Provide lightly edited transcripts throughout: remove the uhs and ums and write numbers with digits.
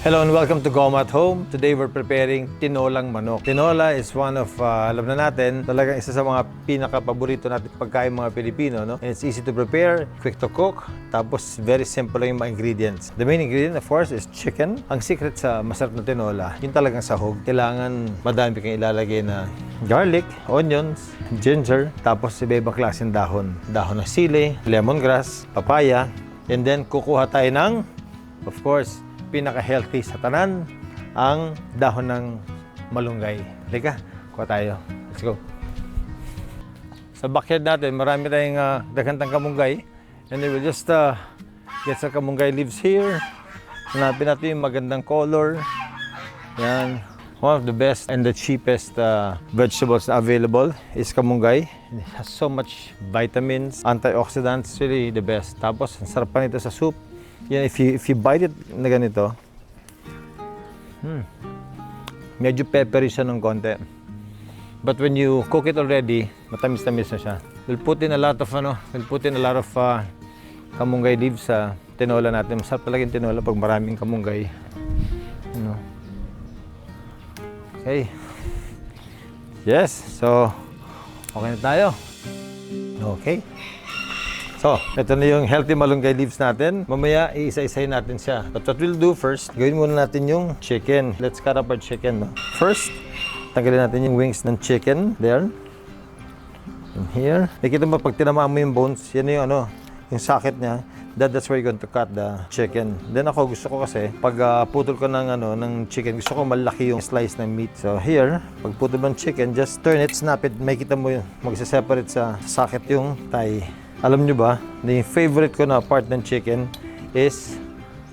Hello and welcome to Goma at Home. Today we're preparing tinolang manok. Tinola is one of, alam na natin, talagang isa sa mga pinaka-paborito natin pagkain mga Pilipino. No? And it's easy to prepare, quick to cook, tapos very simple lang yung mga ingredients. The main ingredient, of course, is chicken. Ang secret sa masarap na tinola, yung talagang sahog. Kailangan madami kang ilalagay na garlic, onions, ginger, tapos iba-ibang klaseng dahon. Dahon ng sili, lemongrass, papaya, and then kukuha tayo ng, of course, pinaka-healthy sa tanan, ang dahon ng malunggay. Halika, kuha tayo. Let's go. Sa backyard natin, marami tayong daghang kamunggay. And then we'll just get some kamunggay leaves here. Hanapin natin yung magandang color. Yan. One of the best and the cheapest vegetables available is kamunggay. It has so much vitamins, antioxidants, really the best. Tapos, ang sarap pa nito sa soup. Yan, if you bite it na ganito, medyo peppery siya ng konti. But when you cook it already, matamis-tamis na siya. We'll put in a lot of kamunggay leaves sa tinola natin. Masarap talaga yung tinola pag maraming kamunggay. You know. Okay. Yes, so okay na tayo. Okay. So, ito na yung healthy malunggay leaves natin. Mamaya, iisa-isahin natin siya. But what we'll do first, gawin muna natin yung chicken. Let's cut up our chicken. No? First, tanggalin natin yung wings ng chicken. There. And here. Nakita mo, pag tinamaan mo yung bones, yan yung yung socket niya. That's where you're going to cut the chicken. Then ako, gusto ko kasi, pag putol ko ng chicken, gusto ko malaki yung slice ng meat. So here, pag putol ng chicken, just turn it, snap it. May kita mo yun, magsa-separate sa socket yung thigh. Alam nyo ba, yung favorite ko na part ng chicken is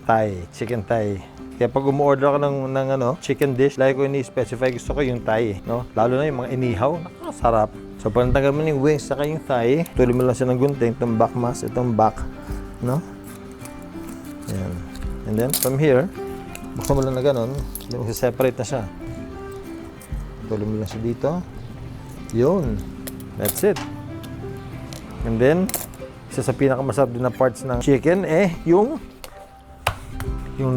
thigh, chicken thigh. Kaya pag umu-order ako ng chicken dish, lagi ko ini-specify, gusto ko yung thigh. No? Lalo na yung mga inihaw, nakakasarap. So pag natanggal mo yung wings saka yung thigh, tuloy mo lang siya ng gunting, itong back mass, itong back. No? Yan. And then from here, buksan mo lang na ganun, then magsa-separate na siya. Tuloy mo lang siya dito. Yun. That's it. And then, isa sa pinakamasarap din na parts ng chicken, yung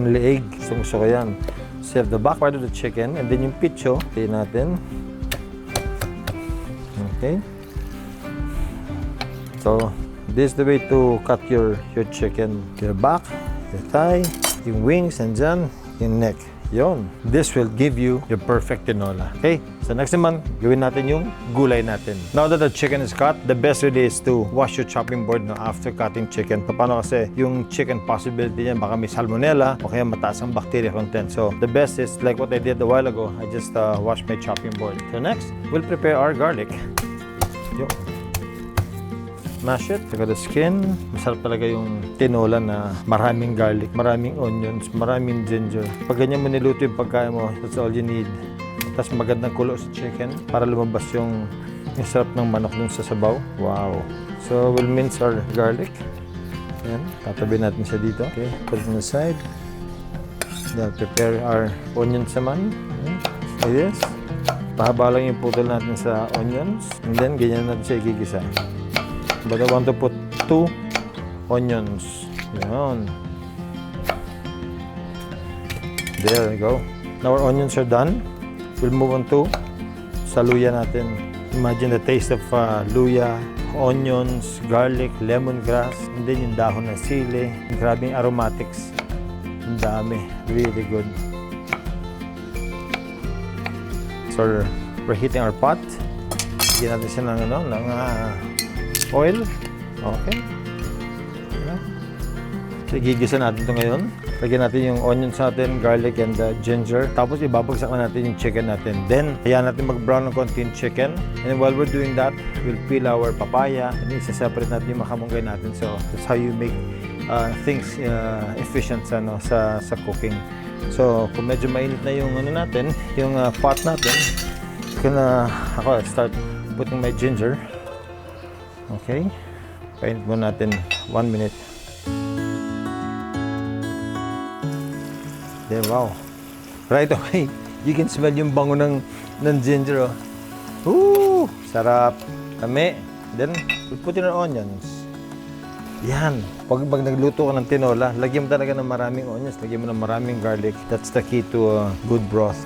leeg. Gusto ko yan. So, the back part of the chicken, and then yung picho, tayo natin. Okay. So, this is the way to cut your chicken. Your back, your thigh, yung wings, and dyan, yung neck. Yon. This will give you your perfect tinola. Okay? So next naman, gawin natin yung gulay natin. Now that the chicken is cut, the best really is to wash your chopping board after cutting chicken. Paano kasi yung chicken possibility niya, baka may salmonella o kaya mataas ang bacteria content. So the best is like what I did a while ago. I just washed my chopping board. So next, we'll prepare our garlic. Yo. Mash it, saka the skin. Masarap talaga yung tinola na maraming garlic, maraming onions, maraming ginger. Pag ganyan mo niluto yung pagkain mo, that's all you need. Tapos magandang kulo sa chicken para lumabas yung sarap ng manok dun sa sabaw. Wow! So we'll mince our garlic. Yan, tatabi natin siya dito. Okay, put it on the side. Then prepare our onions naman. Like this. Pahaba lang yung putol natin sa onions. And then ganyan natin siya igigisa. But I want to put 2 onions. Yan. There we go. Now our onions are done. We'll move on to sa luya natin. Imagine the taste of luya, onions, garlic, lemongrass, and then yung dahon ng sili. Grabing aromatics. Ang dami. Really good. So we're heating our pot. Bigyan natin siya ng oil. Okay. So, gigisa natin ito ngayon. Lagyan natin yung onions natin, garlic, and ginger. Tapos, ibabagsak na natin yung chicken natin. Then, hayaan natin mag-brown ng konti yung chicken. And then, while we're doing that, we'll peel our papaya. And then, isa-separate natin yung makamunggay natin. So, that's how you make things efficient sa cooking. So, kung medyo mainit na yung natin, yung pot natin, ako start putting my ginger. Okay, painit muna natin 1 minute. There, wow. Right away, you can smell yung bango ng ginger. Ooh, sarap. Kami. Then, we'll put in our onions. Yan. Pag nagluto ka ng tinola, lagyan mo talaga ng maraming onions, lagyan mo ng maraming garlic. That's the key to good broth.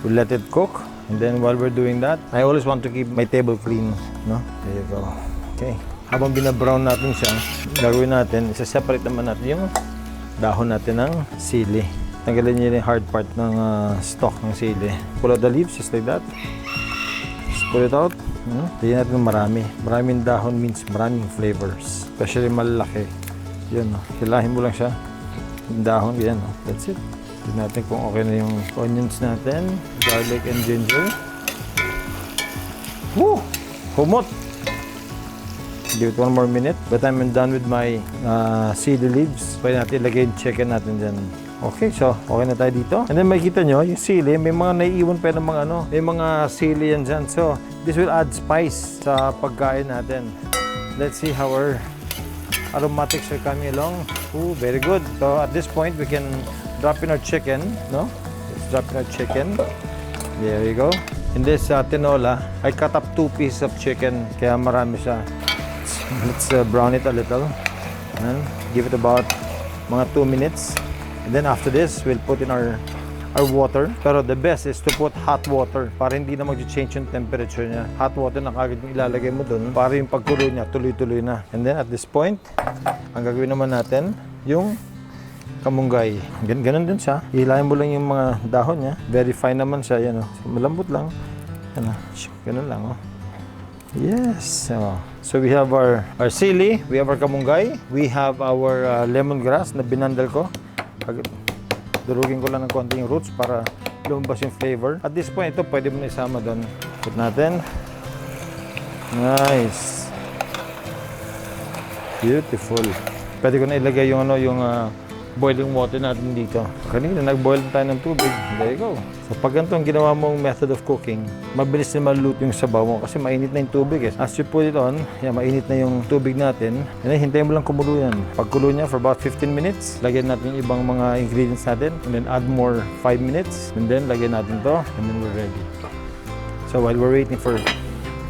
We let it cook, and then while we're doing that, I always want to keep my table clean, no? There you go. Okay. Habang binabrown natin siya, gagawin natin, isa-separate naman natin yung dahon natin ng sili. Tanggalin niyo yung hard part ng stalk ng sili. Pull out the leaves, just like that. Just pull it out. Lagyan natin marami. Maraming dahon means maraming flavors. Especially malalaki. Yun, no? Hilahin mo lang siya. Yung dahon, yan. No? That's it. Tignan natin kung okay na yung onions natin. Garlic and ginger. Woo! Humot! Give it 1 more minute. By the time I'm done with my cili leaves, pwede natin ilagay yung chicken natin dyan. Okay, so okay na tayo dito. And then makikita nyo, yung sili, may mga naiiwan pa ng mga may mga sili yan dyan. So, this will add spice sa pagkain natin. Let's see how our aromatics are coming along. Ooh, very good. So, at this point, we can drop in our chicken, no? Let's drop in our chicken. There you go. In this tinola, I cut up 2 pieces of chicken, kaya marami siya. Let's brown it a little. And give it about mga 2 minutes. And then after this, we'll put in our water. Pero the best is to put hot water para hindi na mag-change yung temperature niya. Hot water na kagad yung ilalagay mo dun para yung pagkulo niya tuloy-tuloy na. And then at this point, ang gagawin naman natin, yung kamunggay. Ganun din siya. Hilahin mo lang yung mga dahon niya. Very fine naman siya. Yan, oh. So, malambot lang. Yan, oh. Ganun lang. Oh. Yes. So we have our sili, we have our kamunggay, we have our lemongrass na binandal ko. Durugin ko lang ng konti yung roots para lumabas yung flavor. At this point, ito pwede mo na isama doon. Put natin. Nice. Beautiful. Pwede ko na ilagay yung boiling water natin dito. Kanina nag-boil tayo ng tubig. There you go. So pag ganito ang ginawa mong method of cooking, mabilis na maluluto yung sabaw mo kasi mainit na yung tubig eh. As you put it on, mainit na yung tubig natin. And then hintayin mo lang kumulo yan. Pag kulo niya for about 15 minutes, lagyan natin yung ibang mga ingredients natin. And then add more 5 minutes. And then lagyan natin to. And then we're ready. So while we're waiting for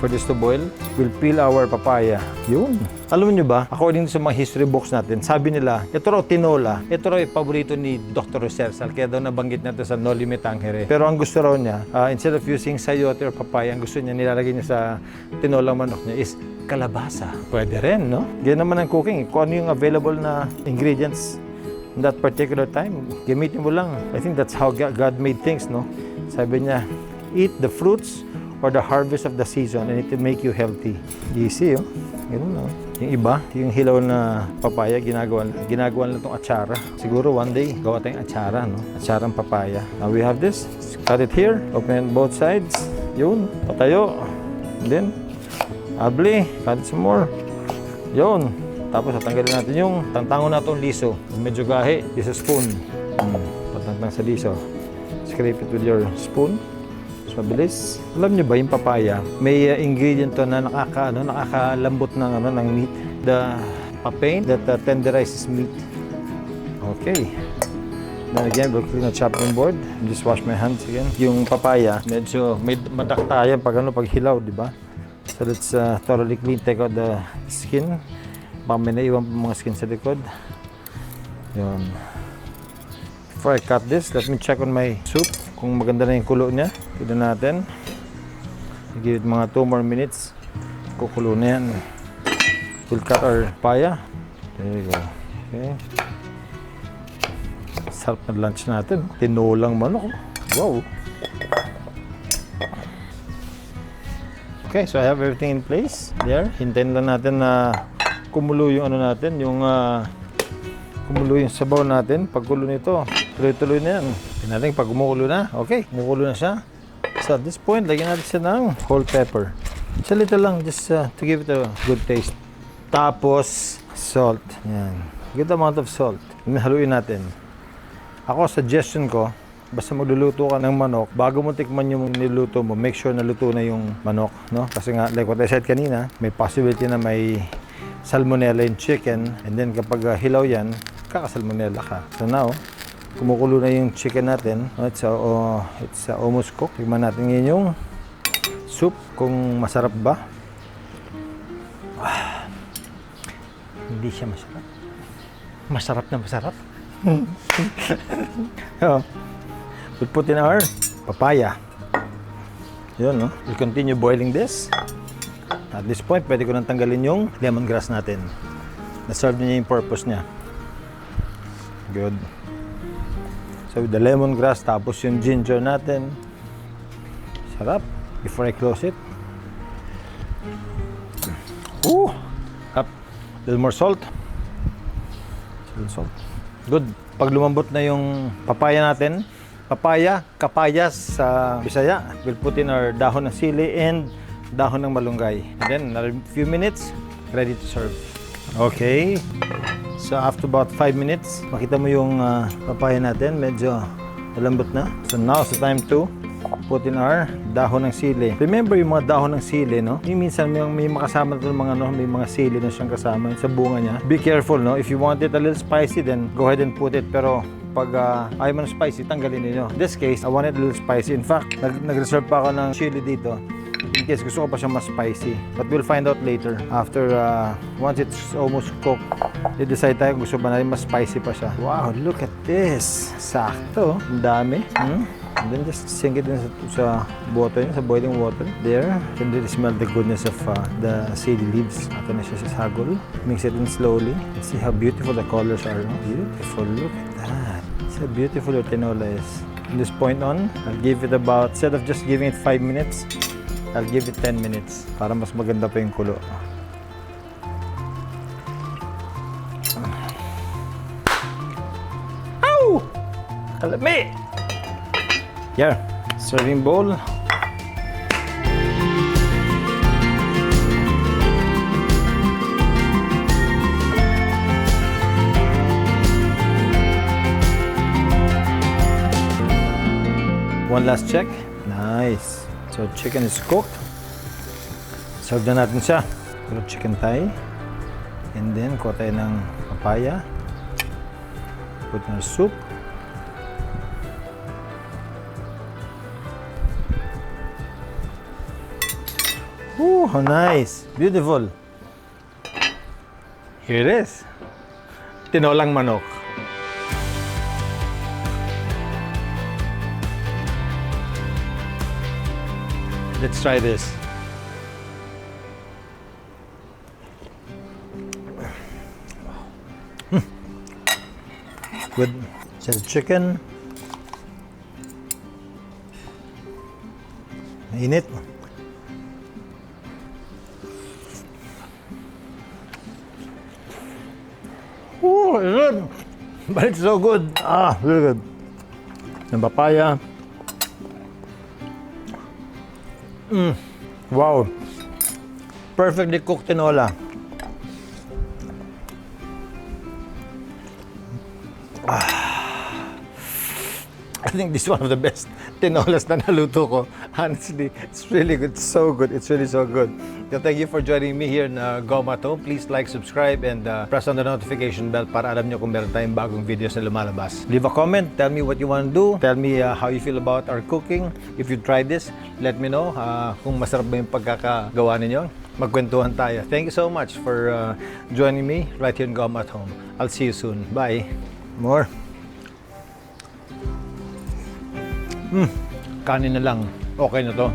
this to boil, we'll peel our papaya. Yun. Alam niyo ba, according sa mga history books natin, sabi nila, ito raw tinola, ito raw yung paborito ni Dr. Resersal, kaya daw nabanggit natin sa Noli Me Tangere. Pero ang gusto raw niya, instead of using sayote or papaya, ang gusto niya, nilalagay niya sa tinolang manok niya is kalabasa. Pwede rin, no? Ganyan naman ang cooking. Kung ano yung available na ingredients in that particular time, gamitin mo lang. I think that's how God made things, no? Sabi niya, eat the fruits or the harvest of the season and it will make you healthy. Easy, oh. Ganun, no? Yung iba, yung hilaw na papaya, ginagawa lang itong atsara. Siguro one day, gawa tayong atsara, no? Atsarang papaya. Now we have this. Cut it here. Open it both sides. Yun. Patayo. And then, abli. Cut it some more. Yun. Tapos, tatanggalin natin yung tantangon na itong liso. Medyo gahi. Is a spoon. Patantang sa liso. Scrape it with your spoon. Mabilis. Alam niyo ba yung papaya, may ingredient to na nakakalambot ng meat. The papain that tenderizes meat. Okay. Then again, we'll clean the chopping board. Just wash my hands again. Yung papaya, medyo may madaktayan pag hilaw, di ba? So let's thoroughly clean. Take out the skin. Baka may naiwan pa mga skin sa likod. Yun. Before I cut this, let me check on my soup. Kung maganda na yung kulo niya, tignan natin. Give it mga 2 more minutes. Kukulo na yan. We'll cut our papaya. There you go. Okay. Sarap na lunch natin. Tinolang manok. Wow. Okay, so I have everything in place. There. Hintayin lang natin na kumulo yung natin, kumulo yung sabaw natin. Pagkulo nito, tuloy-tuloy na yan. Tingnan natin pag kumukulo na. Okay, kumukulo na siya. So at this point, lagyan natin siya ng whole pepper. Just a little lang, just to give it a good taste. Tapos, salt. Yan. Good amount of salt. Haluin natin. Ako, suggestion ko, basta magluluto ka ng manok, bago mo tikman yung niluto mo, make sure na luto na yung manok. No? Kasi nga, like what I said kanina, may possibility na may salmonella in chicken. And then kapag hilaw yan, kakasalmonella ka. So now, kumukulo na yung chicken natin. It's almost cooked. Tignan natin ngayon yung soup kung masarap ba. hindi siya masarap. Masarap na masarap. Oh. We'll put in our papaya. Yun, no? We'll continue boiling this. At this point, pwede ko nang tanggalin yung lemongrass natin. Na-serve niya yung purpose niya. Good. So with the lemongrass, tapos yung ginger natin. Sarap. Before I close it. Ooh! Up. A little more salt. A little salt. Good. Pag lumambot na yung papaya natin, kapayas sa Bisaya, we'll put in our dahon ng sili and dahon ng malunggay. And then, another few minutes, ready to serve. Okay. So, after about 5 minutes, makita mo yung papaya natin, medyo malambot na. So, now's the time to put in our dahon ng sili. Remember yung mga dahon ng sili, no? Yung minsan may makasama na mga, no? May mga sili na siyang kasama sa bunga niya. Be careful, no? If you want it a little spicy, then go ahead and put it. Pero pag ayaw mo ng spicy, tanggalin niyo. In this case, I want it a little spicy. In fact, nag-reserve pa ako ng chili dito. In case gusto ko pa siya mas spicy. But we'll find out later. After, once it's almost cooked, i-decide tayo kung gusto ba natin mas spicy pa siya. Wow, look at this. Sakto. Ang dami. And then just sink it in sa water, sa boiling water. There. You can really smell the goodness of the cili leaves. Ito na siya sa sagol. Mix it in slowly. And see how beautiful the colors are. No? Beautiful. Look at that. See how beautiful your tinola is. From this point on, I'll give it about, instead of just giving it 5 minutes, I'll give it 10 minutes para mas maganda pa yung kulo. Ow! Kalami! Yeah, serving bowl. One last check. Nice. So chicken is cooked. Serve na natin siya. Pero chicken thigh. And then kuha tayo ng papaya. Put in our soup. Ooh, how nice. Beautiful. Here it is. Tinolang manok. Let's try this. Good. Just chicken. Mainit. Oh, it's good. But it's so good. Ah, really good. Yung papaya. Wow. Perfectly cooked tinola. I think this is one of the best tinolas na naluto ko. Honestly, it's really good. It's so good. It's really so good. So thank you for joining me here in Goma to. Please like, subscribe, and press on the notification bell para alam nyo kung meron tayong bagong videos na lumalabas. Leave a comment. Tell me what you want to do. Tell me how you feel about our cooking. If you tried this, let me know kung masarap ba yung pagkakagawa ninyo. Magkwentuhan tayo. Thank you so much for joining me right here in Goma at Home. I'll see you soon. Bye. More. Kanin na lang. Okay na to.